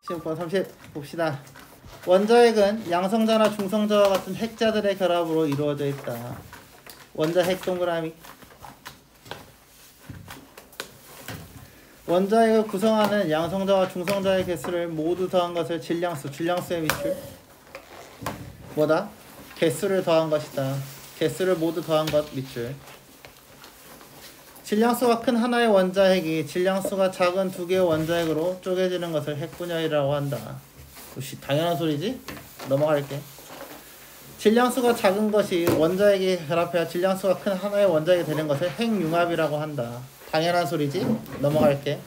시험권 30 봅시다. 원자핵은 양성자나 중성자와 같은 핵자들의 결합으로 이루어져 있다. 원자핵 동그라미. 원자핵을 구성하는 양성자와 중성자의 개수를 모두 더한 것을 질량수, 질량수의 밑줄. 뭐다? 개수를 더한 것이다. 개수를 모두 더한 것 밑줄. 질량수가 큰 하나의 원자핵이 질량수가 작은 두 개의 원자핵으로 쪼개지는 것을 핵분열이라고 한다. 역시 당연한 소리지? 넘어갈게. 질량수가 작은 것이 원자핵이 결합해야 질량수가 큰 하나의 원자핵이 되는 것을 핵융합이라고 한다. 당연한 소리지? 넘어갈게.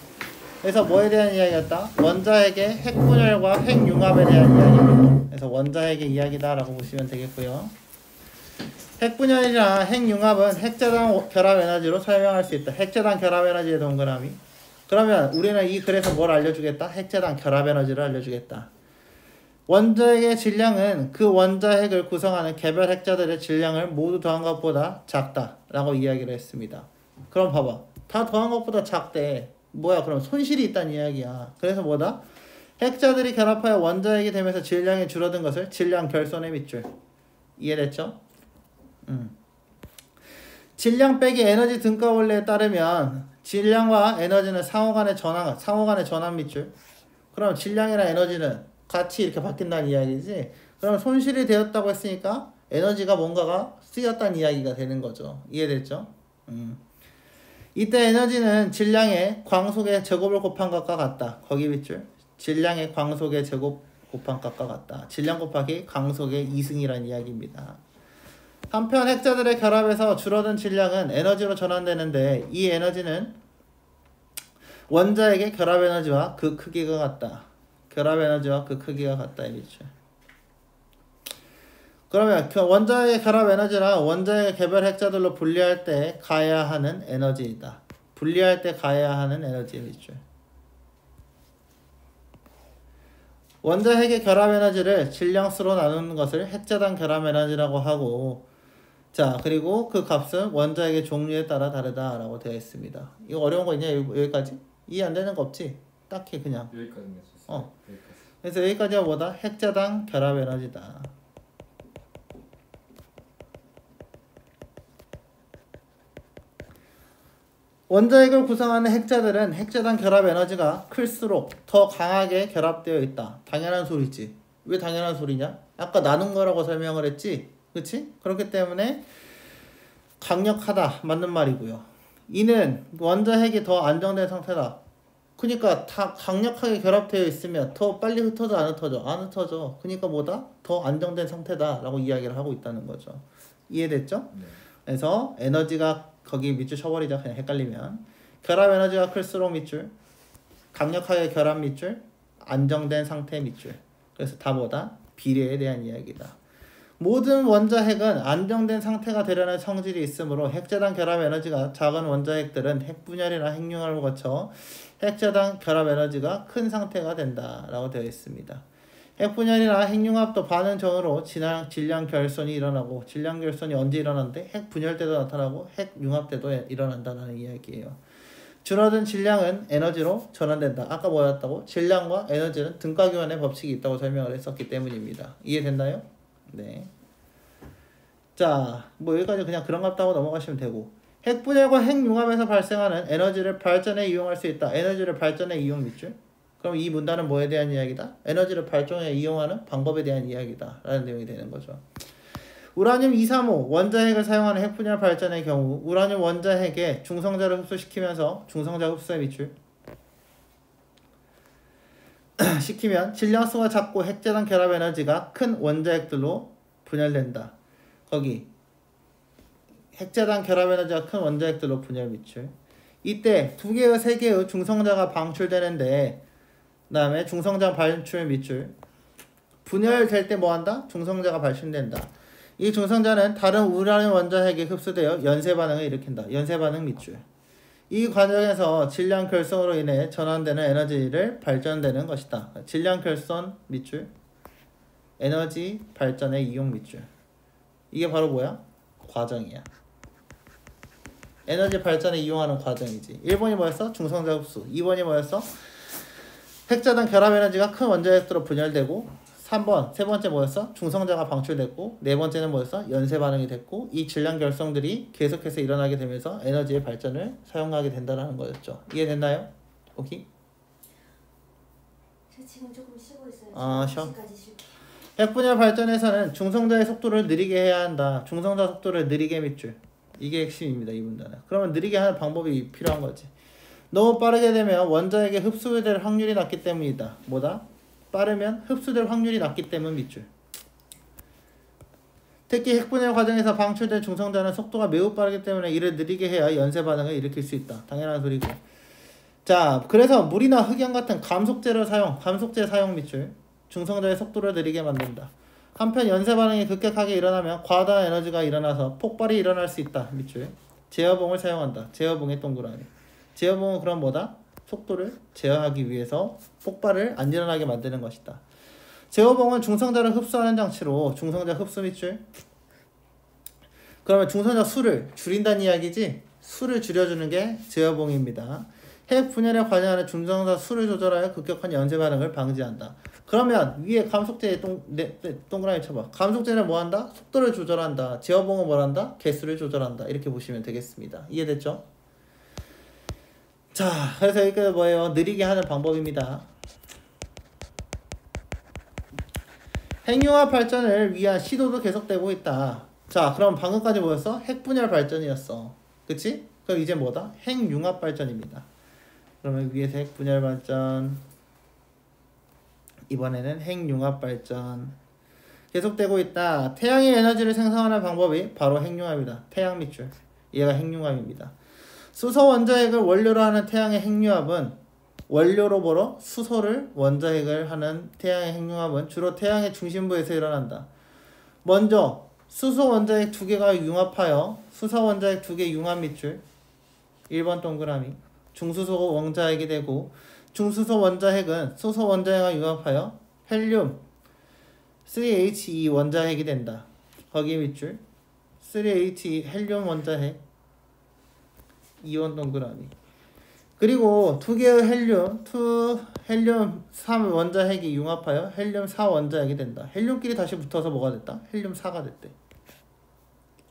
그래서 뭐에 대한 이야기였다? 원자핵의 핵분열과 핵융합에 대한 이야기입니다. 그래서 원자핵의 이야기다 라고 보시면 되겠고요. 핵분열이나 핵융합은 핵자단 결합 에너지로 설명할 수 있다. 핵자단 결합 에너지의 동그라미. 그러면 우리는 이 글에서 뭘 알려주겠다? 핵자단 결합 에너지를 알려주겠다. 원자핵의 질량은 그 원자핵을 구성하는 개별 핵자들의 질량을 모두 더한 것보다 작다 라고 이야기를 했습니다. 그럼 봐봐. 다 더한 것보다 작대. 뭐야? 그럼 손실이 있다는 이야기야. 그래서 뭐다? 핵자들이 결합하여 원자핵이 되면서 질량이 줄어든 것을 질량 결손의 밑줄. 이해됐죠? 질량 빼기 에너지 등가 원리에 따르면 질량과 에너지는 상호간의 전환 밑줄. 그럼 질량이나 에너지는 같이 이렇게 바뀐다는 이야기지. 그럼 손실이 되었다고 했으니까 에너지가 뭔가가 쓰였다는 이야기가 되는 거죠. 이해됐죠? 이때 에너지는 질량의 광속의 제곱을 곱한 것과 같다. 거기 밑줄. 질량의 광속의 제곱 곱한 것과 같다. 질량 곱하기 광속의 이승이라는 이야기입니다. 한편 핵자들의 결합에서 줄어든 질량은 에너지로 전환되는데 이 에너지는 원자핵의 결합 에너지와 그 크기가 같다. 결합 에너지와 그 크기가 같다. 이 밑줄. 그러면 원자핵의 결합 에너지랑 원자핵의 개별 핵자들로 분리할 때 가해야 하는 에너지이다. 분리할 때 가해야 하는 에너지의 밑줄. 원자핵의 결합 에너지를 질량수로 나누는 것을 핵자단 결합 에너지라고 하고, 자 그리고 그 값은 원자핵의 종류에 따라 다르다라고 되어 있습니다. 이거 어려운 거 있냐? 여기까지? 이해 안 되는 거 없지? 딱히 그냥 여기까지 냈었어요. 여기까지. 그래서 여기까지가 뭐다? 핵자단 결합 에너지다. 원자핵을 구성하는 핵자들은 핵자단 결합 에너지가 클수록 더 강하게 결합되어 있다. 당연한 소리지. 왜 당연한 소리냐? 아까 나눈 거라고 설명을 했지? 그치? 그렇기 때문에 강력하다. 맞는 말이고요. 이는 원자핵이 더 안정된 상태다. 그러니까 다 강력하게 결합되어 있으면 더 빨리 흩어져 안 흩어져? 안 흩어져. 그러니까 뭐다? 더 안정된 상태다 라고 이야기를 하고 있다는 거죠. 이해됐죠? 네. 그래서 에너지가 거기 밑줄 쳐버리자. 그냥 헷갈리면. 결합 에너지가 클수록 밑줄, 강력하게 결합 밑줄, 안정된 상태 밑줄. 그래서 다 뭐다? 비례에 대한 이야기다. 모든 원자핵은 안정된 상태가 되려는 성질이 있으므로 핵자단 결합 에너지가 작은 원자핵들은 핵분열이나 핵융합을 거쳐 핵자단 결합 에너지가 큰 상태가 된다 라고 되어 있습니다. 핵분열이나 핵융합도 반응적으로 질량 결손이 일어나고, 질량 결손이 언제 일어나는데? 핵분열 때도 나타나고 핵융합 때도 일어난다는 이야기예요. 줄어든 질량은 에너지로 전환된다. 아까 뭐였다고? 질량과 에너지는 등가교환의 법칙이 있다고 설명을 했었기 때문입니다. 이해됐나요? 네. 자, 뭐 여기까지 그냥 그런 것 같다고 넘어가시면 되고, 핵분열과 핵융합에서 발생하는 에너지를 발전에 이용할 수 있다. 에너지를 발전에 이용 밑줄. 그럼 이 문단은 뭐에 대한 이야기다? 에너지를 발전에 이용하는 방법에 대한 이야기다 라는 내용이 되는 거죠. 우라늄 235 원자핵을 사용하는 핵분열 발전의 경우 우라늄 원자핵에 중성자를 흡수시키면서 중성자 흡수의 밑줄 시키면 질량수가 작고 핵자단 결합 에너지가 큰 원자핵들로 분열된다. 거기 핵자단 결합 에너지가 큰 원자핵들로 분열 밑줄. 이때 2개의 3개의 중성자가 방출되는데, 그 다음에 중성자 발출 밑줄. 분열될 때 뭐한다? 중성자가 발출된다. 이 중성자는 다른 우라늄 원자핵에 흡수되어 연쇄반응을 일으킨다. 연쇄반응 밑줄. 이 과정에서 질량 결손으로 인해 전환되는 에너지를 발전되는 것이다. 질량 결손 밑줄. 에너지 발전의 이용 밑줄. 이게 바로 뭐야? 과정이야. 에너지 발전에 이용하는 과정이지. 1번이 뭐였어? 중성자 흡수. 2번이 뭐였어? 핵자단 결합 에너지가 큰 원자핵으로 분열되고 3번 세 번째 뭐였어? 중성자가 방출됐고 네 번째는 뭐였어? 연쇄 반응이 됐고 이 질량 결성들이 계속해서 일어나게 되면서 에너지의 발전을 사용하게 된다는 거였죠. 이해됐나요? 오케이? 저 지금 조금 쉬고 있어요. 아, 쉬어? 지금까지 쉬고. 핵분열 발전에서는 중성자의 속도를 느리게 해야 한다. 중성자 속도를 느리게 밑줄. 이게 핵심입니다. 이 문단은. 그러면 느리게 하는 방법이 필요한 거지. 너무 빠르게 되면 원자에게 흡수될 확률이 낮기 때문이다. 뭐다? 빠르면 흡수될 확률이 낮기 때문 밑줄. 특히 핵분열 과정에서 방출된 중성자는 속도가 매우 빠르기 때문에 이를 느리게 해야 연쇄 반응을 일으킬 수 있다. 당연한 소리고. 자, 그래서 물이나 흑연 같은 감속제 사용 밑줄. 중성자의 속도를 느리게 만든다. 한편 연쇄 반응이 급격하게 일어나면 과다한 에너지가 일어나서 폭발이 일어날 수 있다. 밑줄. 제어봉을 사용한다. 제어봉의 동그라미. 제어봉은 그럼 뭐다? 속도를 제어하기 위해서 폭발을 안 일어나게 만드는 것이다. 제어봉은 중성자를 흡수하는 장치로 중성자 흡수 밑줄. 그러면 중성자 수를 줄인다는 이야기지? 수를 줄여주는 게 제어봉입니다. 핵 분열에 관여하는 중성자 수를 조절하여 급격한 연쇄 반응을 방지한다. 그러면 위에 감속제의 동그라미 쳐봐. 감속제는 뭐한다? 속도를 조절한다. 제어봉은 뭘한다? 개수를 조절한다. 이렇게 보시면 되겠습니다. 이해됐죠? 자, 그래서 이게 뭐예요? 느리게 하는 방법입니다. 핵융합 발전을 위한 시도도 계속되고 있다. 자, 그럼 방금까지 뭐였어? 핵분열 발전이었어. 그치? 그럼 이제 뭐다? 핵융합 발전입니다. 그러면 위에서 핵분열 발전, 이번에는 핵융합 발전 계속되고 있다. 태양의 에너지를 생성하는 방법이 바로 핵융합이다. 태양 밑줄. 얘가 핵융합입니다. 수소 원자핵을 원료로 하는 태양의 핵융합은 원료로 벌어 수소를 원자핵을 하는 태양의 핵융합은 주로 태양의 중심부에서 일어난다. 먼저 수소 원자핵 2개가 융합하여 수소 원자핵 2개 융합 밑줄 1번 동그라미 중수소 원자핵이 되고 중수소 원자핵은 수소 원자핵과 융합하여 헬륨 3He 원자핵이 된다. 거기 밑줄 3He 헬륨 원자핵 2원 동그라미. 그리고 두 개의 헬륨 3 원자핵이 융합하여 헬륨 4 원자핵이 된다. 헬륨끼리 다시 붙어서 뭐가 됐다? 헬륨 4가 됐대.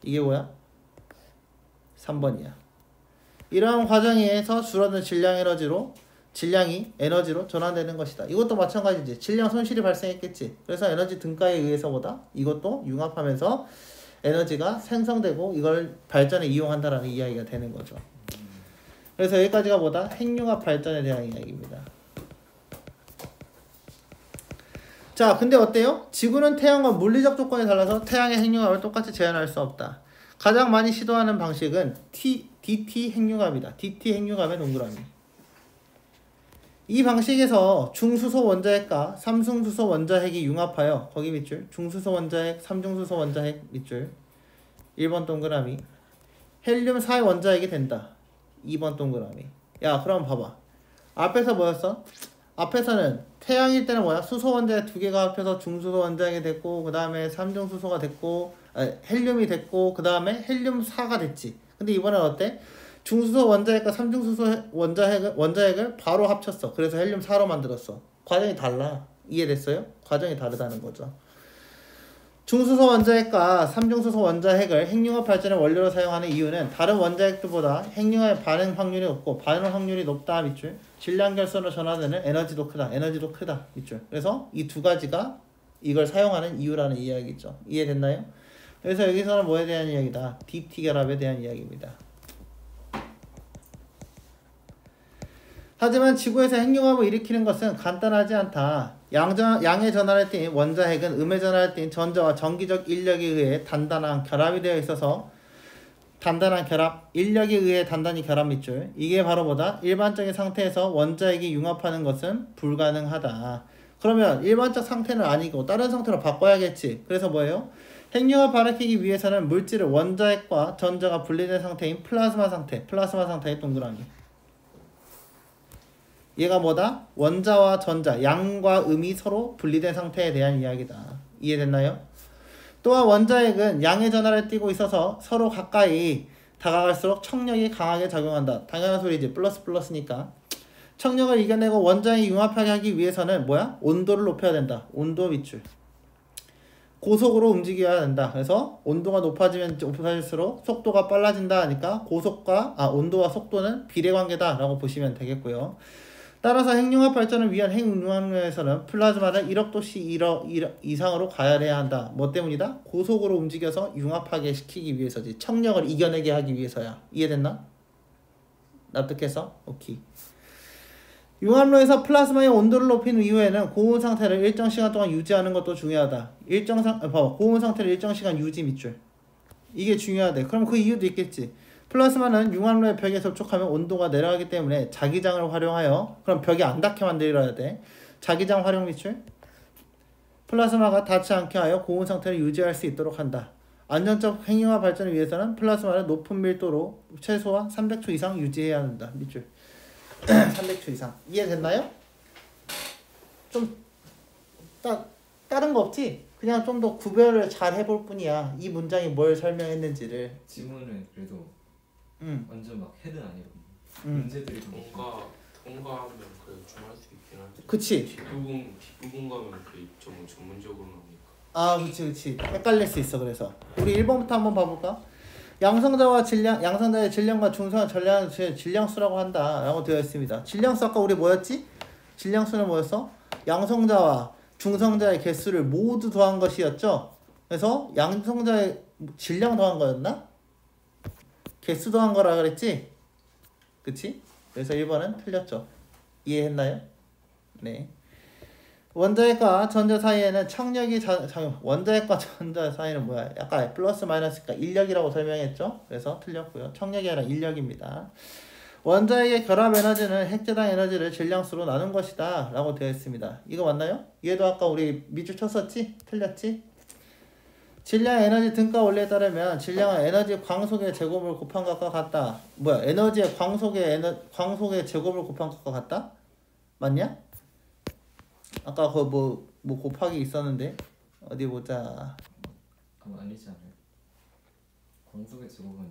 이게 뭐야? 3번이야. 이러한 과정에서 줄어든 질량이 에너지로 전환되는 것이다. 이것도 마찬가지지. 질량 손실이 발생했겠지. 그래서 에너지 등가에 의해서 보다 이것도 융합하면서 에너지가 생성되고 이걸 발전에 이용한다라는 이야기가 되는 거죠. 그래서 여기까지가 뭐다? 핵융합 발전에 대한 이야기입니다. 자, 근데 어때요? 지구는 태양과 물리적 조건이 달라서 태양의 핵융합을 똑같이 재현할 수 없다. 가장 많이 시도하는 방식은 DT 핵융합이다. DT 핵융합의 동그라미. 이 방식에서 중수소 원자핵과 삼중수소 원자핵이 융합하여 거기 밑줄 중수소 원자핵, 삼중수소 원자핵 밑줄 1번 동그라미 헬륨 4의 원자핵이 된다. 2번 동그라미. 야, 그럼 봐봐. 앞에서 뭐였어? 앞에서는 태양일 때는 뭐야? 수소 원자핵 2개가 합해서 중수소 원자핵이 됐고 그 다음에 삼중수소가 됐고 헬륨이 됐고 그 다음에 헬륨 4가 됐지. 근데 이번엔 어때? 중수소 원자핵과 삼중수소 원자핵을 바로 합쳤어. 그래서 헬륨 4로 만들었어. 과정이 달라. 이해됐어요? 과정이 다르다는 거죠. 중수소 원자핵과 삼중수소 원자핵을 핵융합 발전의 원료로 사용하는 이유는 다른 원자핵들보다 핵융합의 반응 확률이 높고 반응 확률이 높다 밑줄 질량 결선으로 전환되는 에너지도 크다 밑줄. 그래서 이 두 가지가 이걸 사용하는 이유라는 이야기죠. 이해됐나요? 그래서 여기서는 뭐에 대한 이야기다? DT 결합에 대한 이야기입니다. 하지만 지구에서 핵융합을 일으키는 것은 간단하지 않다. 양의 전하를 띤 원자핵은 음의 전하를 띤 전자와 전기적 인력에 의해 단단한 결합이 되어 있어서 인력에 의해 단단히 결합 밑줄. 이게 바로 뭐다? 일반적인 상태에서 원자핵이 융합하는 것은 불가능하다. 그러면 일반적 상태는 아니고 다른 상태로 바꿔야겠지. 그래서 뭐예요? 핵융합 발생하기 위해서는 물질을 원자핵과 전자가 분리된 상태인 플라즈마 상태의 동그라미. 얘가 뭐다? 원자와 전자, 양과 음이 서로 분리된 상태에 대한 이야기다. 이해됐나요? 또한 원자핵은 양의 전하를 띠고 있어서 서로 가까이 다가갈수록 청력이 강하게 작용한다. 당연한 소리지. 플러스니까. 청력을 이겨내고 원자핵이 융합하게 하기 위해서는 뭐야? 온도를 높여야 된다. 온도 밑줄. 고속으로 움직여야 된다. 그래서 온도가 높아지면 높아질수록 속도가 빨라진다 하니까 온도와 속도는 비례관계다라고 보시면 되겠고요. 따라서 핵융합 발전을 위한 핵융합로에서는 플라즈마를 1억 도씨 이상으로 가열해야 한다. 뭐 때문이다? 고속으로 움직여서 융합하게 시키기 위해서지. 청력을 이겨내게 하기 위해서야. 이해됐나? 납득해서? 오케이. 융합로에서 플라즈마의 온도를 높인 이후에는 고온 상태를 일정 시간 동안 유지하는 것도 중요하다. 고온 상태를 일정 시간 유지 밑줄. 이게 중요하대. 그럼 그 이유도 있겠지. 플라즈마는 융합로의 벽에 접촉하면 온도가 내려가기 때문에 자기장을 활용하여, 그럼 벽이 안 닿게 만들어야 돼. 자기장 활용 밑줄. 플라즈마가 닿지 않게 하여 고온 상태를 유지할 수 있도록 한다. 안전적 핵융합 발전을 위해서는 플라즈마를 높은 밀도로 최소한 300초 이상 유지해야 한다. 밑줄. 300초 이상. 이해됐나요? 좀 다른 거 없지? 그냥 좀 더 구별을 잘 해볼 뿐이야. 이 문장이 뭘 설명했는지를. 지문은 그래도 완전 막 헤드 아니거든요. 문제들이 좀 통과하면 그래도 좀 할 수 있긴 한데. 그치? 뒷부분 가면 그 전문적으로 나오니까. 아, 그치. 헷갈릴 수 있어. 그래서 우리 1번부터 한번 봐볼까? 양성자의 질량과 중성의 전량을 질량수라고 한다라고 되어 있습니다. 질량수 아까 우리 뭐였지? 질량수는 뭐였어? 양성자와 중성자의 개수를 모두 더한 것이었죠. 그래서 양성자의 질량 더한 거였나? 개수 더한 거라 그랬지? 그치? 그래서 1번은 틀렸죠. 이해했나요? 네. 원자핵과 전자 사이에는 청력이 원자핵과 전자 사이는 뭐야? 약간 플러스 마이너스니까 인력이라고 설명했죠? 그래서 틀렸고요. 청력이 아니라 인력입니다. 원자핵의 결합 에너지는 핵재단 에너지를 질량수로 나눈 것이다 라고 되어 있습니다. 이거 맞나요? 얘도 아까 우리 밑줄 쳤었지? 틀렸지? 질량 에너지 등가 원리에 따르면 질량은 에너지 광속의 제곱을 곱한 것과 같다. 뭐야? 에너지의 광속의 제곱을 곱한 것과 같다? 맞냐? 아까 그 뭐 곱하기 있었는데 어디 보자. 아니지 않아요? 광속의 제곱은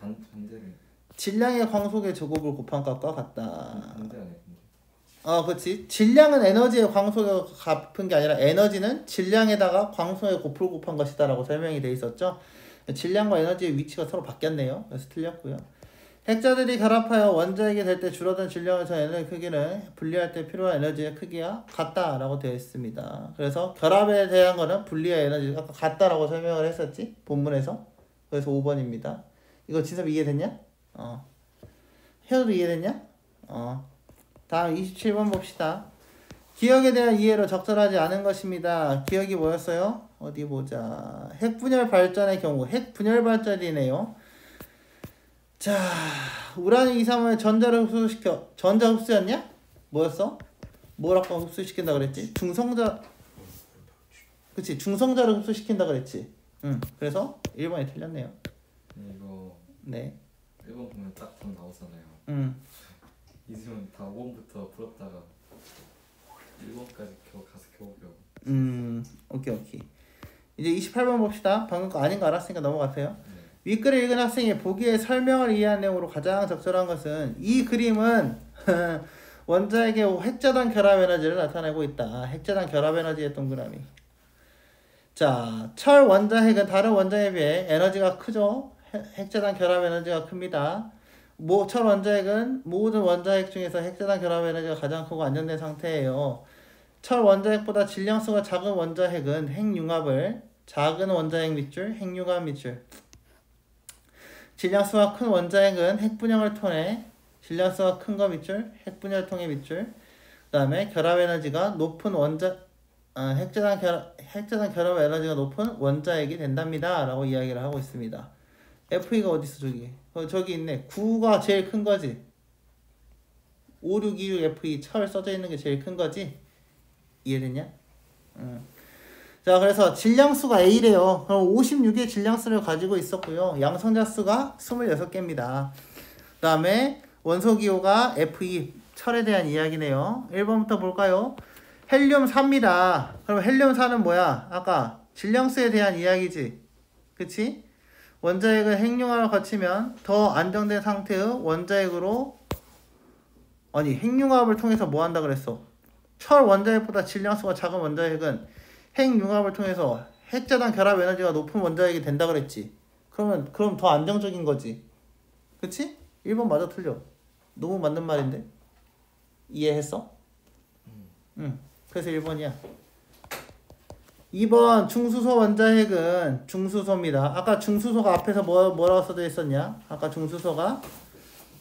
반대를. 질량의 광속의 제곱을 곱한 것과 같다. 반대 아니에요? 그렇지. 질량은 에너지의 광속을 갚은 게 아니라 에너지는 질량에다가 광속의 곱을 곱한 것이다라고 설명이 돼 있었죠. 질량과 에너지의 위치가 서로 바뀌었네요. 그래서 틀렸고요. 핵자들이 결합하여 원자핵이 될 때 줄어든 질량에서 에너지 크기는 분리할 때 필요한 에너지의 크기와 같다라고 되어 있습니다. 그래서 결합에 대한 거는 분리와 에너지가 같다라고 설명을 했었지? 본문에서. 그래서 5번입니다. 이거 진섭 이해됐냐? 현우도 이해됐냐? 다음 27번 봅시다. 기억에 대한 이해로 적절하지 않은 것입니다. 기억이 뭐였어요? 어디 보자. 핵분열 발전의 경우. 핵분열 발전이네요. 자, 우라늄 235에 전자를 흡수시켜. 전자 흡수였냐? 뭐였어? 뭐라고 흡수시킨다 그랬지? 중성자. 그치, 중성자를 흡수시킨다 그랬지. 그래서 1번이 틀렸네요. 이거 네. 1번 보면 딱 답 나오잖아요. 이수면 다 5번부터 풀었다가 1번까지 가서 겨우 오케이. 이제 28번 봅시다. 방금 거 아닌 거 알았으니까 넘어가세요. 윗글을 읽은 학생이 보기에 설명을 이해한 내용으로 가장 적절한 것은 이 그림은 원자핵의 핵자단 결합 에너지를 나타내고 있다. 핵자단 결합 에너지의 동그라미. 자, 철 원자핵은 다른 원자핵에 비해 에너지가 크죠. 핵자단 결합 에너지가 큽니다. 철 원자핵은 모든 원자핵 중에서 핵자단 결합 에너지가 가장 크고 안정된 상태예요. 철 원자핵보다 질량수가 작은 원자핵은 핵융합을, 작은 원자핵 밑줄, 핵융합 밑줄. 질량수가 큰 원자핵은 핵분열을 통해, 질량수가 큰 거 밑줄, 핵분열을 통해 밑줄. 그 다음에 결합 에너지가 높은 핵자단 결합 에너지가 높은 원자핵이 된답니다 라고 이야기를 하고 있습니다. FE가 어딨어 저기? 저기 있네. 9가 제일 큰 거지. 5626FE 철 써져 있는 게 제일 큰 거지. 이해됐냐? 자, 그래서 질량수가 A래요. 그럼 56의 질량수를 가지고 있었고요. 양성자 수가 26개입니다. 그 다음에 원소기호가 FE, 철에 대한 이야기네요. 1번부터 볼까요? 헬륨 4입니다. 그럼 헬륨 4는 뭐야? 아까 질량수에 대한 이야기지. 그치? 원자핵은 핵융합을 거치면 더 안정된 상태의 원자핵으로 아니 핵융합을 통해서 뭐 한다 그랬어? 철 원자핵보다 질량수가 작은 원자핵은 핵융합을 통해서 핵자단 결합 에너지가 높은 원자핵이 된다 그랬지. 그럼 더 안정적인 거지. 그치? 1번 맞아 틀려? 너무 맞는 말인데? 이해했어? 응. 그래서 1번이야. 2번 중수소 원자핵은 중수소입니다. 아까 중수소가 앞에서 뭐라고 써져 있었냐? 아까 중수소가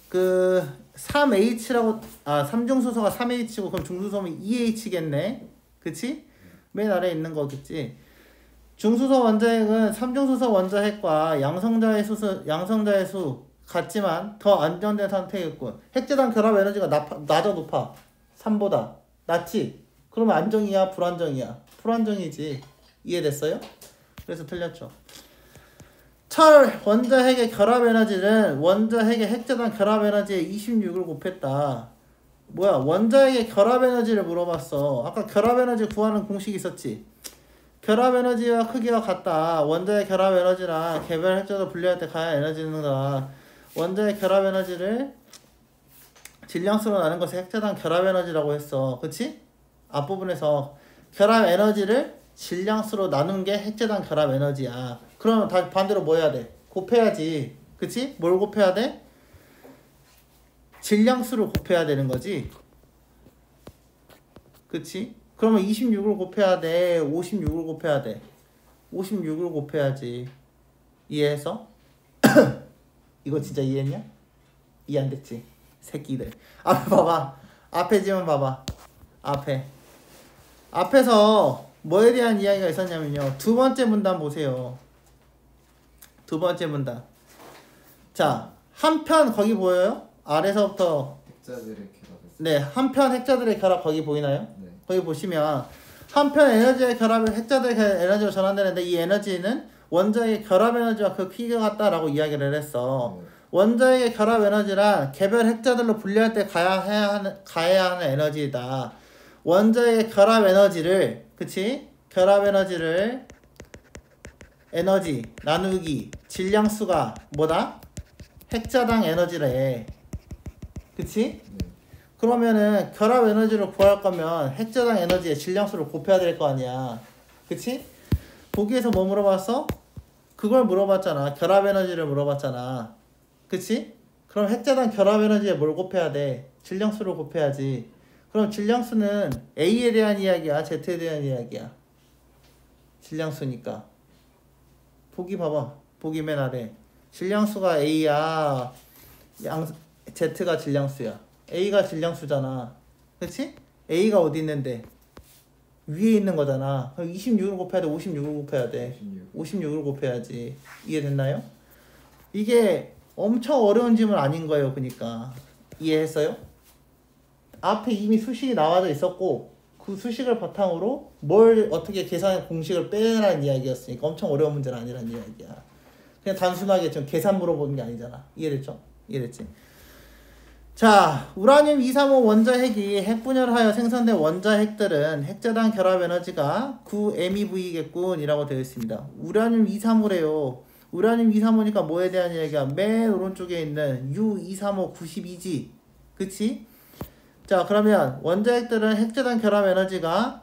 그 3H라고 3중수소가 3H고 그럼 중수소면 2H겠네. 그치? 맨 아래에 있는 거겠지. 중수소 원자핵은 3중수소 원자핵과 양성자의 수 같지만 더 안정된 상태겠군. 핵재단 결합 에너지가 낮아 높아? 3보다 낮지? 그러면 안정이야 불안정이야? 불안정이지. 이해됐어요? 그래서 틀렸죠. 철 원자핵의 결합 에너지는 원자핵의 핵재단 결합 에너지에 26을 곱했다. 뭐야 원자핵의 결합 에너지를 물어봤어. 아까 결합 에너지 구하는 공식이 있었지. 결합 에너지와 크기가 같다. 원자의 결합 에너지랑 개별 핵자도 분리할 때 가야 에너지는 다. 원자의 결합 에너지를 질량수로 나눈 것을 핵자단 결합 에너지라고 했어. 그치? 앞부분에서 결합 에너지를 질량수로 나눈 게 핵자단 결합 에너지야. 그러면 다시 반대로 뭐 해야 돼? 곱해야지. 그치? 뭘 곱해야 돼? 질량수를 곱해야 되는 거지. 그치? 그러면 26을 곱해야 돼? 56을 곱해야 돼? 56을 곱해야지. 이해해서? 이거 진짜 이해했냐? 이해 안 됐지? 새끼들. 앞에 봐봐. 앞에 지금 봐봐. 앞에서 뭐에 대한 이야기가 있었냐면요. 두 번째 문단 보세요. 두 번째 문단. 자, 한편 거기 보여요? 아래서부터 핵자들의 결합에서. 네, 한편 핵자들의 결합 거기 보이나요? 네. 거기 보시면 한편 에너지의 결합을 핵자들의 에너지로 전환되는데 이 에너지는 원자의 결합 에너지와 그 크기가 같다라고 이야기를 했어. 네. 원자의 결합 에너지란 개별 핵자들로 분리할 때 가해야 하는 에너지다. 원자의 결합 에너지를 그치? 결합 에너지를 에너지 나누기 질량수가 뭐다? 핵자당 에너지래. 그치? 네. 그러면은 결합 에너지를 구할 거면 핵자당 에너지의 질량수를 곱해야 될 거 아니야. 그치? 보기에서 뭐 물어봤어? 그걸 물어봤잖아. 결합 에너지를 물어봤잖아. 그치? 그럼 핵자당 결합 에너지에 뭘 곱해야 돼? 질량수를 곱해야지. 그럼 질량수는 A에 대한 이야기야? Z에 대한 이야기야? 질량수니까. 보기 봐봐. 보기 맨 아래. 질량수가 A야. Z가 질량수야. A가 질량수잖아. 그치? A가 어디 있는데? 위에 있는 거잖아. 그럼 26을 곱해야 돼? 56을 곱해야 돼? 56을 곱해야지. 이해됐나요? 이게 엄청 어려운 질문 아닌 거예요. 그러니까. 이해했어요? 앞에 이미 수식이 나와져 있었고 그 수식을 바탕으로 뭘 어떻게 계산의 공식을 빼라는 이야기였으니까 엄청 어려운 문제는 아니란 이야기야. 그냥 단순하게 좀 계산 물어보는 게 아니잖아. 이해됐죠? 이해됐지? 자, 우라늄 235 원자핵이 핵분열하여 생성된 원자핵들은 핵자단 결합 에너지가 9MeV겠군 이라고 되어 있습니다. 우라늄 235래요. 우라늄 235니까 뭐에 대한 이야기야? 맨 오른쪽에 있는 U235 92G. 그치? 자, 그러면 원자핵들은 핵자단 결합 에너지가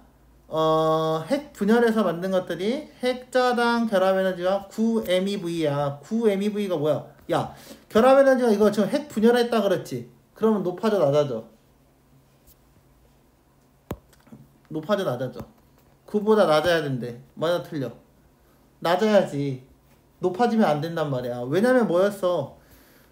핵 분열해서 만든 것들이 핵자단 결합 에너지가 9MeV야. 9MeV가 뭐야? 야, 결합 에너지가 이거 지금 핵 분열했다 그랬지? 그러면 높아져 낮아져? 높아져 낮아져? 9보다 낮아야 된대. 맞아 틀려? 낮아야지. 높아지면 안 된단 말이야. 왜냐면 뭐였어?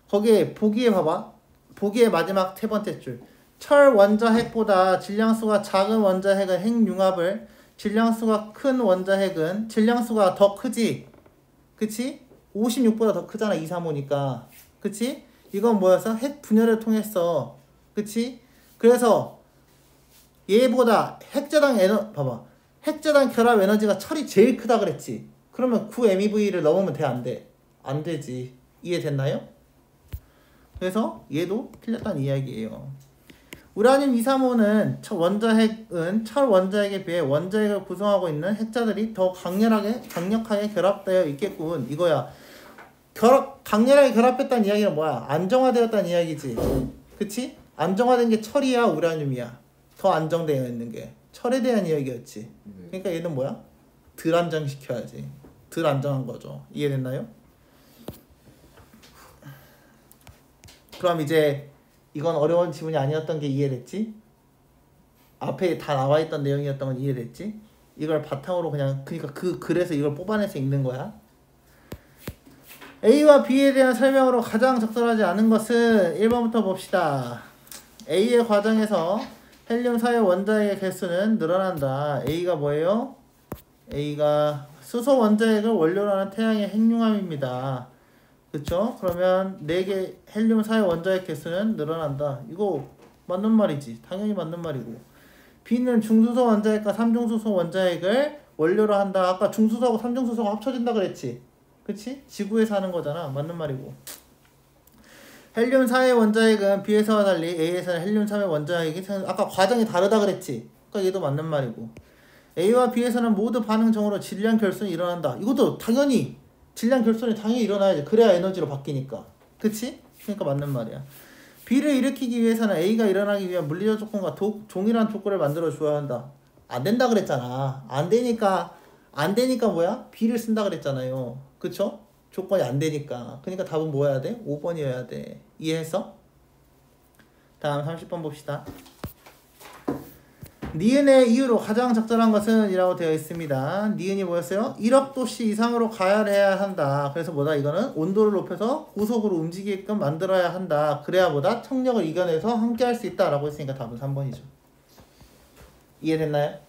거기에 보기에 봐봐. 보기에 마지막 세 번째 줄. 철 원자핵보다 질량수가 작은 원자핵은 핵융합을, 질량수가 큰 원자핵은 질량수가 더 크지? 그치? 56보다 더 크잖아. 235니까. 그치? 이건 뭐였어? 핵 분열을 통했어. 그치? 그래서 얘보다 봐봐. 핵자단 결합 에너지가 철이 제일 크다 그랬지? 그러면 9MeV를 넘으면 돼? 안 돼? 안 되지. 이해됐나요? 그래서 얘도 틀렸다는 이야기예요. 우라늄 235는 철 원자핵에 비해 원자핵을 구성하고 있는 핵자들이 더 강력하게 결합되어 있겠군. 이거야. 강렬하게 결합했다는 이야기는 뭐야? 안정화되었다는 이야기지. 그치? 안정화된 게 철이야 우라늄이야? 더 안정되어 있는 게 철에 대한 이야기였지. 네. 그러니까 얘는 뭐야? 덜 안정시켜야지. 덜 안정한 거죠. 이해됐나요? 그럼 이제 이건 어려운 지문이 아니었던 게 이해됐지? 앞에 다 나와 있던 내용이었던 건 이해됐지? 이걸 바탕으로 그냥 그러니까 그 글에서 이걸 뽑아내서 읽는 거야. A와 B에 대한 설명으로 가장 적절하지 않은 것은 1번부터 봅시다. A의 과정에서 헬륨4의 원자핵의 개수는 늘어난다. A가 뭐예요? A가 수소 원자핵을 원료로 하는 태양의 핵융합입니다. 그쵸? 그러면 4개 헬륨4의 원자핵 개수는 늘어난다. 이거 맞는 말이지. 당연히 맞는 말이고. B는 중수소 원자핵과 삼중수소 원자핵을 원료로 한다. 아까 중수소하고 삼중수소가 합쳐진다 그랬지? 그치? 지구에서 하는 거잖아. 맞는 말이고. 헬륨4의 원자핵은 B에서와 달리 A에서는 헬륨3의 원자핵이 아까 과정이 다르다 그랬지? 그러니까 얘도 맞는 말이고. A와 B에서는 모두 반응정으로 질량 결손이 일어난다. 이것도 당연히 질량 결손이 당연히 일어나야지. 그래야 에너지로 바뀌니까. 그치? 그러니까 맞는 말이야. B를 일으키기 위해서는 A가 일어나기 위한 물리적 조건과 동일한 조건을 만들어 줘야 한다. 안 된다 그랬잖아. 안 되니까 뭐야? B를 쓴다 그랬잖아요. 그쵸? 조건이 안 되니까. 그러니까 답은 뭐 해야 돼? 5번이어야 돼. 이해했어? 다음 30번 봅시다. 니은의 이유로 가장 적절한 것은 이라고 되어 있습니다. 니은이 뭐였어요? 1억 도씨 이상으로 가열해야 한다. 그래서 뭐다? 이거는 온도를 높여서 고속으로 움직이게끔 만들어야 한다. 그래야 뭐다? 청력을 이겨내서 함께 할 수 있다 라고 했으니까 답은 3번이죠. 이해됐나요?